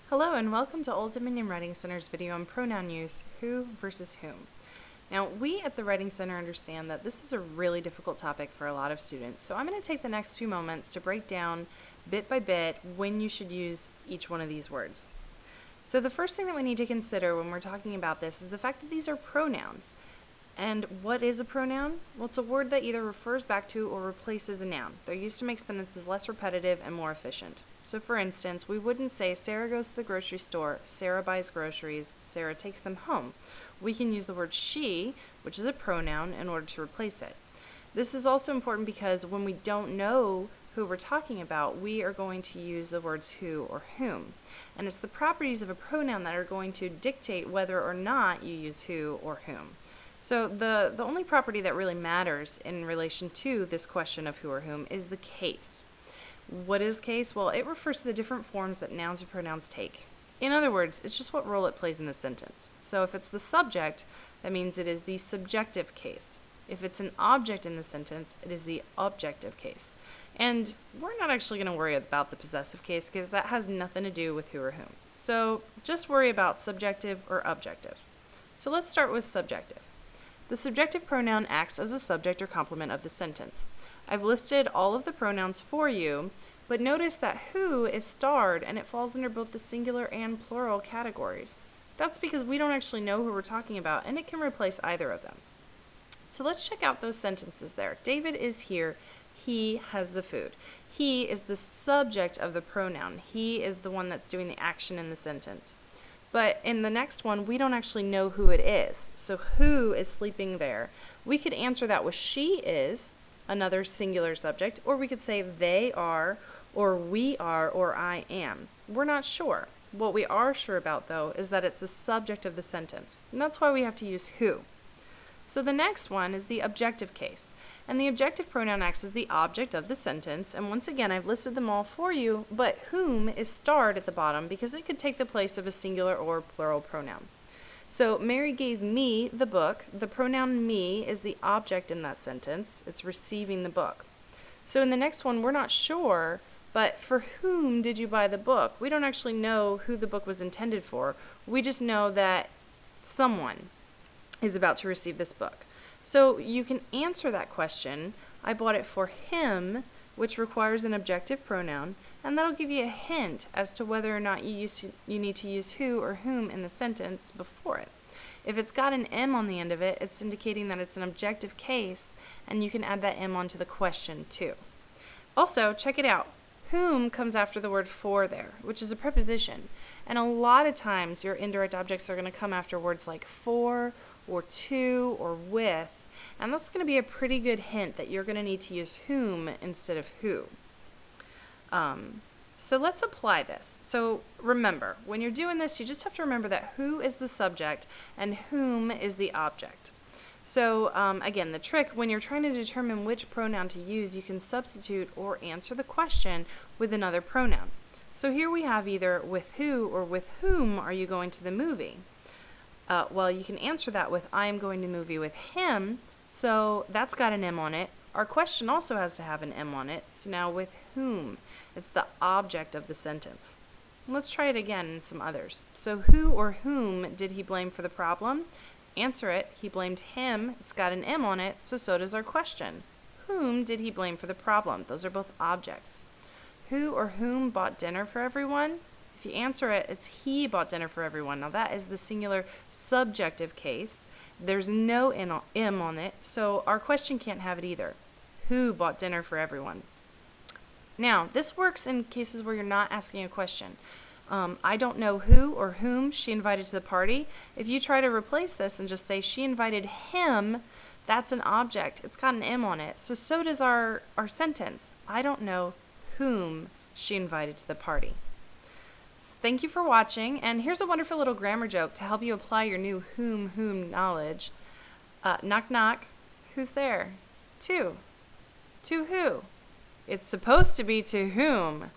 Hello and welcome to Old Dominion Writing Center's video on pronoun use, who versus whom. Now, we at the Writing Center understand that this is a really difficult topic for a lot of students, so I'm going to take the next few moments to break down bit by bit when you should use each one of these words. So the first thing that we need to consider when we're talking about this is the fact that these are pronouns. And what is a pronoun? Well, it's a word that either refers back to or replaces a noun. They're used to make sentences less repetitive and more efficient. So for instance, we wouldn't say Sarah goes to the grocery store, Sarah buys groceries, Sarah takes them home. We can use the word she, which is a pronoun, in order to replace it. This is also important because when we don't know who we're talking about, we are going to use the words who or whom. And it's the properties of a pronoun that are going to dictate whether or not you use who or whom. So the only property that really matters in relation to this question of who or whom is the case. What is case? Well, it refers to the different forms that nouns or pronouns take. In other words, it's just what role it plays in the sentence. So if it's the subject, that means it is the subjective case. If it's an object in the sentence, it is the objective case. And we're not actually going to worry about the possessive case because that has nothing to do with who or whom. So just worry about subjective or objective. So let's start with subjective. The subjective pronoun acts as a subject or complement of the sentence. I've listed all of the pronouns for you, but notice that who is starred and it falls under both the singular and plural categories. That's because we don't actually know who we're talking about, and it can replace either of them. So let's check out those sentences there. David is here. He has the food. He is the subject of the pronoun. He is the one that's doing the action in the sentence. But in the next one, we don't actually know who it is. So who is sleeping there? We could answer that with she is, another singular subject, or we could say they are, or we are, or I am. We're not sure. What we are sure about, though, is that it's the subject of the sentence. And that's why we have to use who. So the next one is the objective case. And the objective pronoun acts as the object of the sentence. And once again, I've listed them all for you, but whom is starred at the bottom because it could take the place of a singular or plural pronoun. So Mary gave me the book. The pronoun me is the object in that sentence. It's receiving the book. So in the next one, we're not sure, but for whom did you buy the book? We don't actually know who the book was intended for. We just know that someone is about to receive this book. So you can answer that question, I bought it for him, which requires an objective pronoun, and that'll give you a hint as to whether or not you need to use who or whom in the sentence before it. If it's got an M on the end of it, it's indicating that it's an objective case, and you can add that M onto the question too. Also, check it out. Whom comes after the word for there, which is a preposition. And a lot of times your indirect objects are going to come after words like for, or to, or with, and that's going to be a pretty good hint that you're going to need to use whom instead of who. So let's apply this. So remember, when you're doing this, you just have to remember that who is the subject and whom is the object. So again, the trick, when you're trying to determine which pronoun to use, you can substitute or answer the question with another pronoun. So here we have either with who or with whom are you going to the movie? Well, you can answer that with I am going to movie with him, so that's got an M on it. Our question also has to have an M on it, so now with whom? It's the object of the sentence. Let's try it again in some others. So who or whom did he blame for the problem? Answer it, he blamed him, it's got an M on it, so does our question. Whom did he blame for the problem? Those are both objects. Who or whom bought dinner for everyone? If you answer it, it's he bought dinner for everyone. Now that is the singular subjective case. There's no M on it, so our question can't have it either. Who bought dinner for everyone? Now, this works in cases where you're not asking a question. I don't know who or whom she invited to the party. If you try to replace this and just say she invited him, that's an object. It's got an M on it. So does our sentence. I don't know whom she invited to the party. Thank you for watching, and here's a wonderful little grammar joke to help you apply your new whom knowledge. Knock knock, who's there? To who? It's supposed to be to whom.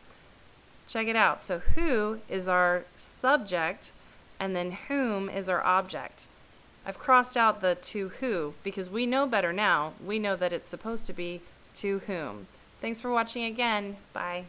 Check it out. So who is our subject, and then whom is our object. I've crossed out the to who because we know better now. We know that it's supposed to be to whom. Thanks for watching again. Bye.